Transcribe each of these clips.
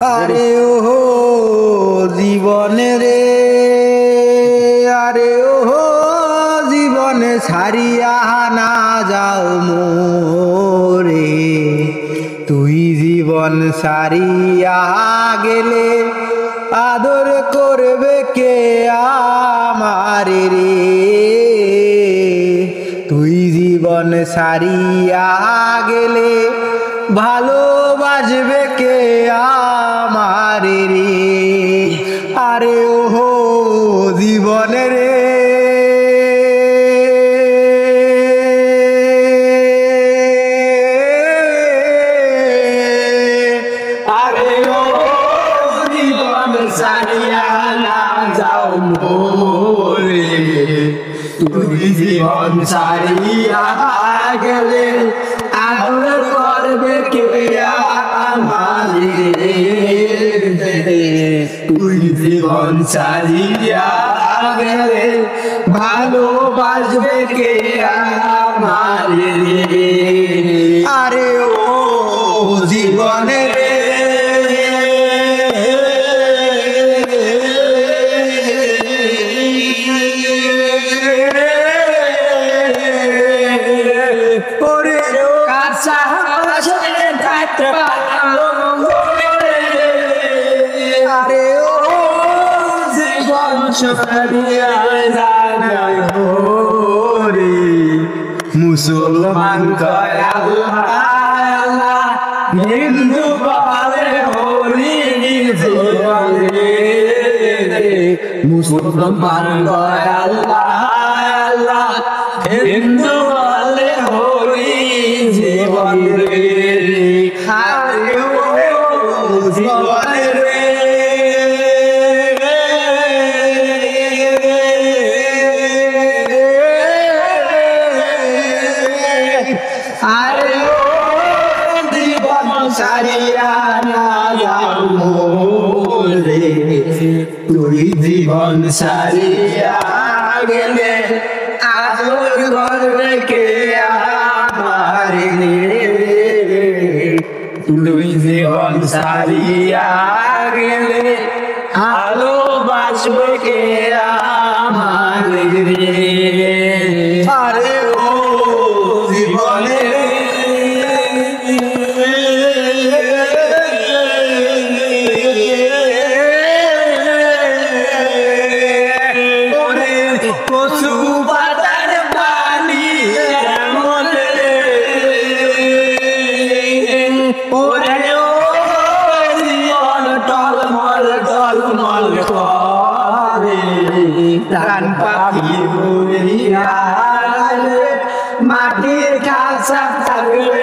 আরে ওহো জীবনে রে, আরে ওহো জীবনে ছাড়িয়া না যাও মোরে। তুই জীবন ছাড়িয়া গেলে আদর করবে কে আমারে রে। তুই জীবন ছাড়িয়া গেলে ভালোবাসবে কে আমারে রে। আরে ওহো জীবনে রে, আরে ওহো জীবন ছাড়িয়া না যাও মোরে। তুই জীবন ছাড়িয়া গেলে আদর করবে কে আমারে রে। তুই জীবন ছাড়িয়া গেলে ভালোবাসবে কে আমারে রে। আরে ও জীবনে রে, ওরে কাঁচা বাসে থাকতে আরে ও জীবন ছাড়িয়া যায় রে। মুসলমান কয় আল্লাহ, হিন্দু বলে হরি জীবন রে। মুসলমান কয় আল্লাহ, হিন্দু বলে হরি জীবন রে। আরে ও জীবন রে, আরে ও জীবন ছাড়িয়া না যাও মোরে। তুই জীবন ছাড়িয়া গেলে আদর করবে কে আমারে রে। তুই জীবন ছাড়িয়া গেলে ভালোবাসবে কে আমারে রে। আরে ও জীবনে কচু পাতার পানি এমন রে। ওরে ও জীবন টলমল টলমল করে। প্রাণ পাখি উড়িয়া গেলে মাটির খাঁচা থাকবে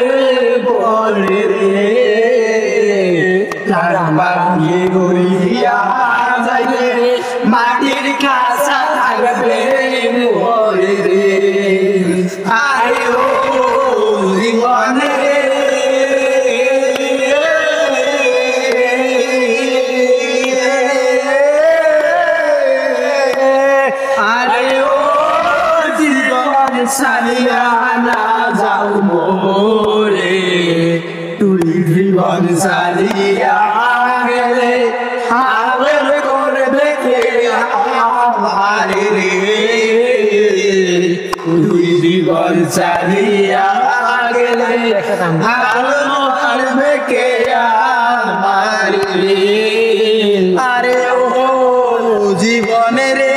পরে রে। প্রাণ পাখি উড়িয়া যাইলে মাটির খাঁচা থাকবে পরে রে। আরে ও জীবনে রে, আরে ও জীবন ছাড়িয়া না যাও মোরে। তুই জীবন ছাড়িয়া গেলে আদর করবে কে আমারে রে। তুই জীবন ছাড়িয়া গেলে আদর করবে কে আমারে রে। আরে ও জীবনে রে,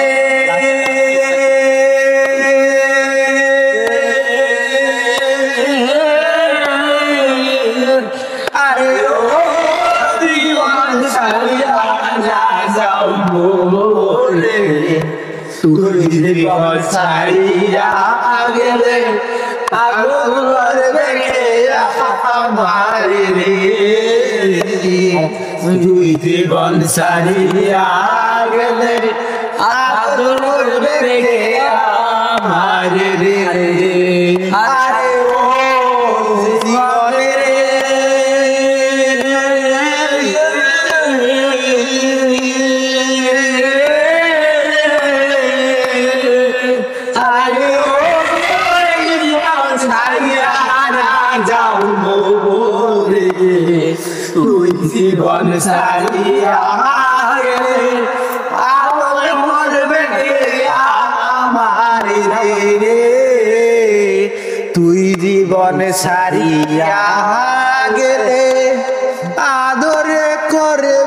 আরে ও জীবন ছাড়িয়া না যাও মোরে। তুই জীবন ছাড়িয়া গেলে আদর করবে কে আমারে রে। তুই জীবন ছাড়িয়া গেলে আদর করবে কে আমারে রে। আরে ও জীবনে রে, আরে ও জীবন ছাড়িয়া না যাও মোরে। তুই জীবন সারিয়া গেলে আদর করবে কে আমার রে তুই জীবন সারিয়া গেলে আদর করবে